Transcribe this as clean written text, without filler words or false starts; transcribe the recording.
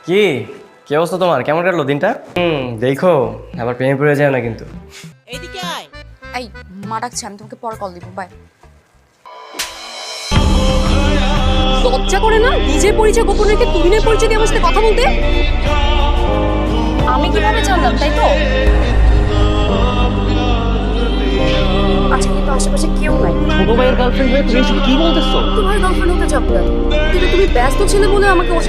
কি কি অবস্থা তোমার? কেমন কাটলো দিনটা? দেখো আবার প্রেমে পড়ে যায় না কিন্তু। এইদিকে আয়। এই মা ডাকছে, আমি তোমাকে পরে কল দিব। বাই। লজ্জা করে না নিজের পরিচয় গোপন রেখে তুহিনের পরিচয় দিয়ে আমার সাথে কথা বলতে? আমি কিভাবে জানলাম, তাই তো? আচ্ছা, কিন্তু আশেপাশে কেউ নাই। ছোট ভাইয়ের গার্লফ্রেন্ড হয়ে তুমি এসব কি বলতেছো? তোমার গার্লফ্রেন্ড হতে যাবো না, কিন্তু তুমি ব্যস্ত ছিলে বলে আমাকে ওর সাথে